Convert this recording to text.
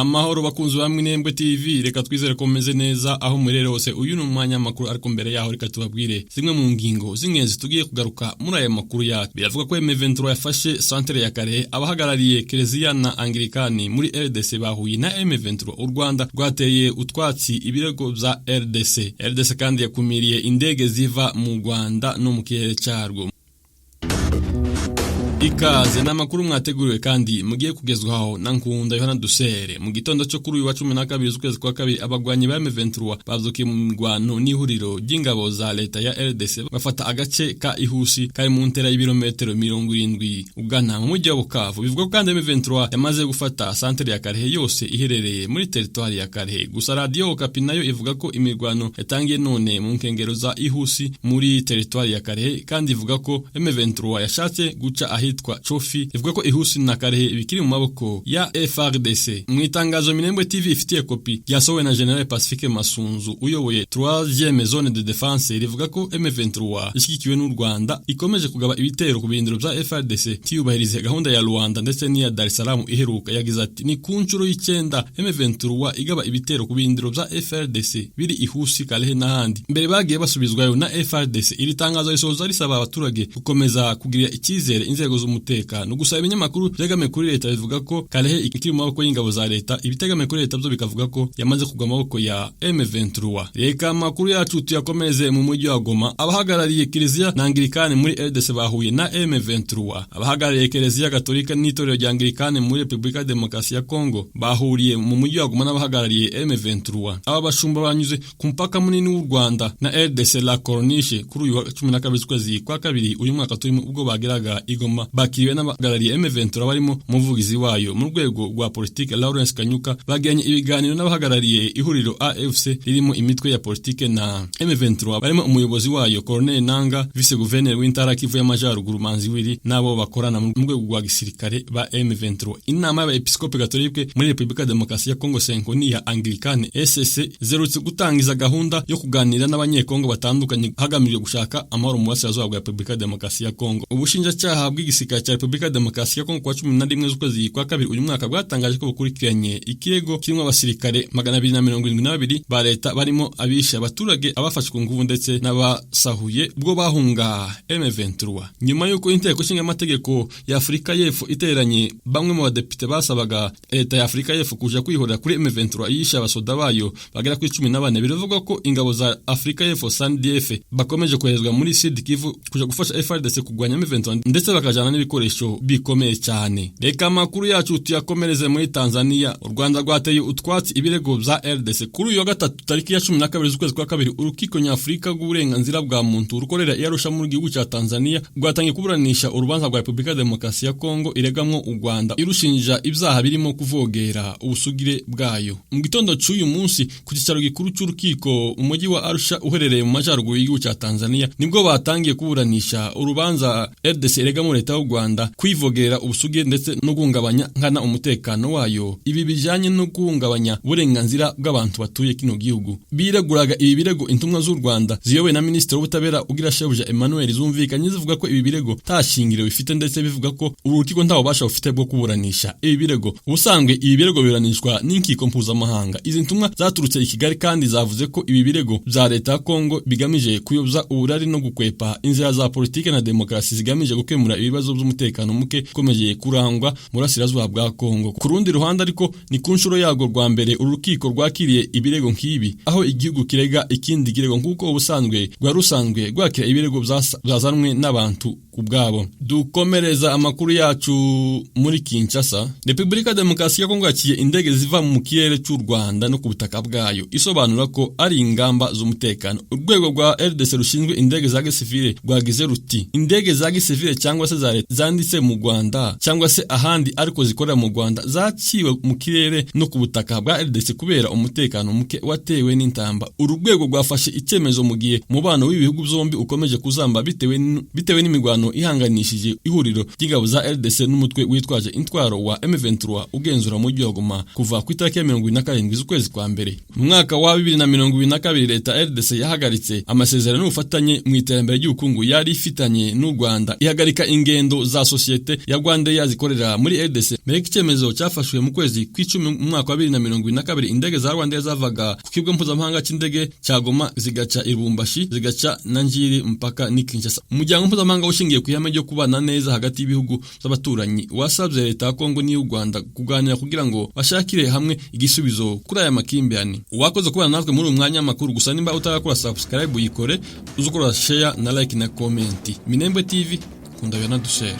Amahoro bakunzi ba Minembwe TV, reka twizere ko meze neza aho murere hose. Uyu ni umwanya makuru ariko mbere yaho reka tubabwire zimwe mu ngingo z'ingenzi tugiye kugaruka muri aya makuru yacu. Biravuga ko M23 yafashe centre ya Kare, abahagarariye Kiliziya na Anglikani muri RDC bahuye na M23. U Rwanda rwateye utwatsi ibirego za RDC kandi yakumiriye indege ziva mu Rwanda no mu kirere cyarwo. Ikaze n'amakuru mwateguriwe kandi mugiye kugezwaho na Nkunda Yohana Dusere. Mu gitondo cyo kuri uyu wa 12 z'ukwezi kwa kabiri, abagwanyi ba M23 bazukiye mu mirwano n'ihuriro ry'ingabo za leta ya RDC bafata agace ka Ihusi kari mu ntera y'ibirometero 70 ugana mu mujyi wa Bukavu. Bivuga ko kandi M23 yamaze gufata centre ya Karehe yose iherereye muri territoire ya Karehe. Gusa Radio Okapi nayo ivuga ko imirwano yatangiye none mu nkengero za Ihusi muri territoire ya Karehe, kandi ivuga ko M23 yashatse guca hitwa Chofi. Ivuga ko Ihusi na Karehe bikiri mu maboko ya FARDC. Mu itangazo Minembwe TV ifitiye kopi yasohowe na General Pacifique Masunzu uyoboye 3e zone de défense, rivuga ko M23 ishikikiwe n'u Rwanda ikomeje kugaba ibitero ku bindiro bya FARDC tiyubahirize gahunda ya Rwanda ndetse n'iya Dar es Salaam iheruka. Yagize ati ni ku nshuro y'ikenda M23 igaba ibitero ku bindiro bya FARDC biri Ihusi, Karehe n'ahandi. Mbere bagiye basubizwayo na FARDC. Iri tangazo risoza risaba abaturage gukomeza kugira icyizere inzego z'umutekano. Gusa ibinyamakuru byegamiye kuri leta bivuga ko Karehe ikiri mu maboko y'ingabo za leta, ibitegamiye kuri leta byo bikavuga ko yamaze kugwa mu maboko ya M23. Reka amakuru yacu tuyakomereze mu mujyi wa Goma. Abahagarariye Kiliziya na Anglikani muri RDC bahuye na M23. Abahagarariye Kiliziya Gatolika n'itorero rya Anglikani muri Republika Demokarasi ya Kongo bahuriye mu mujyi wa Goma n'abahagarariye M23. Aba bashumba banyuze ku mpaka munini w'u Rwanda na RDC la Corniche kuri uyu wa 12 z'ukwezi kwa kabiri uyu mwaka turimo, ubwo bageraga Igoma bakiriwe n'abahagarariye M23 barimo umuvugizi wayo mu rwego rwa politike Lawrence Kanyuka. Bagiranye ibiganiro n'abahagarariye ihuriro AFC ririmo imitwe ya politike na M23 barimo umuyobozi wayo Colonel Nanga, vice gouverneur w'intara Kivu y'Amajyaruguru Manzi Wili, nabo bakorana mu rwego rwa gisirikare ba M23. Inama y'abepiskope Gatolike muri Republika Demokarasi ya Kongo Senkoni ya Anglikani SSC zerutse gutangiza gahunda yo kuganira n'abanyekongo batandukanye hagamijwe gushaka amahoro mu burasirazuba bwa Republika Demokarasi ya Kongo. Ubushinjacyaha bw'igisirikare cya Republika Demokarasi ya Kongo kwa 11 z'ukwezi kwa kabiri uyu mwaka bwatangaje ko bukurikiranye ikirego kirimo abasirikare 272 ba leta barimo abisha abaturage, abafashwe ku nguvu ndetse n'abasahuye ubwo bahunga M23. Nyuma y'uko inteko nshinga amategeko ya Afurika y'Epfo iteranye, bamwe mu badepite basabaga leta ya Afurika y'Epfo kuja kwihorera kuri M23 yisha abasoda bayo bagera kuri 14. Biravuga ko ingabo za Afurika y'Epfo SANDF bakomeje koherezwa muri Sud Kivu kuja gufasha FARDC kugwanya M23 ndetse bakajana n'ibikoresho bikomeye cyane. Reka amakuru yacu tuyakomereze muri Tanzania. U Rwanda rwateye utwatsi ibirego bya RDC kuri uyu wa gatatu tariki ya 12 z'ukwezi kwa kabiri. Urukiko nyafurika rw'uburenganzira bwa muntu rukorera i Arusha mu gihugu cya Tanzania rwatangiye kuburanisha urubanza rwa Republika Demokarasi ya Kongo iregamwo u Rwanda irushinja ibyaha birimo kuvogera ubusugire bwayo. Mu gitondo cy'uyu munsi ku cyicaro gikuru cy'urukiko umujyi wa Arusha uherereye mu majyaruguru y'igihugu cya Tanzania nibwo batangiye kuburanisha urubanza RDC iregamwo leta y'u Rwanda kwivogera ubusugire ndetse no guhungabanya nkana umutekano wayo. Ibi bijanye no guhungabanya uburenganzira bw'abantu batuye kino gihugu. Bireguraga ibi birego intumwa z'u Rwanda ziyobowe na Minisitiri w'Ubutabera ugira shebuja Emmanuel zumvikanye zivuga ko ibi birego tashingiro bifite, ndetse bivuga ko urukiko ntawo basha ufite bwo kuburanisha ibi birego. Ubusanzwe ibi birego biranishwa n'inkiko mpuzamahanga. Izi ntumwa zaturutse i Kigali kandi zavuze ko ibi birego bya leta ya Kongo bigamije kuyobya uburari no gukwepa inzira za politike na demokarasi zigamije gukemura ibibazo by'umutekano muke ukomeje kurangwa mu burasirazuba bwa Kongo. Ku rundi ruhande ariko ni ku nshuro yago rwa mbere urukiko rwakiriye ibirego nk'ibi, aho igihugu kirega ikindi kirego nk'uko ubusanzwe rwakira ibirego byazanwe n'abantu kubwabo. Dukomereza amakuru yacu muri Kinshasa. Republika Demokarasi ya Kongo yakiye indege ziva mu kirere cy'u Rwanda no ku butaka bwayo, isobanura ko ari ingamba z'umutekano. Urwego rwa RDC rushinzwe indege za gisivile rwagize ruti indege za gisivile cyangwa se za leta zanditse mu Rwanda cyangwa se ahandi ariko zikorera mu Rwanda zaciwe mu kirere no ku butaka bwa RDC kubera umutekano muke watewe n'intamba. Uru rwego rwafashe icyemezo mu gihe umubano w'ibihugu byombi ukomeje kuzamba bitewe n'imirwano ihanganishije ihuriro ry'ingabo za RDC n'umutwe witwaje intwaro wa M23 ugenzura mu mujyi wa Goma kuva ku itariki ya 27 z'ukwezi kwa mbere. Mu mwaka wa 2022 leta RDC yahagaritse amasezerano y'ubufatanye mu iterambere ry'ubukungu yari ifitanye n'u Rwanda, ihagarika ingendo ingendo za societe ya Rwandair zikorera muri RDC. Mbere icyemezo cyafashwe mu kwezi kw'icumi mu mwaka wa 2022 indege za Rwandair zavaga ku kigo mpuzamahanga cy'indege cya Goma zigaca i Lubumbashi zigaca na Njiri mpaka ni Kinshasa. Umuryango mpuzamahanga ushingiye ku ihame ryo kubana neza hagati y'ibihugu by'abaturanyi wasabye leta ya Kongo n'u Rwanda kuganira kugira ngo bashakire hamwe igisubizo kuri aya makimbirane. Uwakoze kubana natwe muri uyu mwanya makuru, gusa nimba utarakora subscribe uyikore, uzukora share na like na comment. Minembwe TV, kunda yana dushare.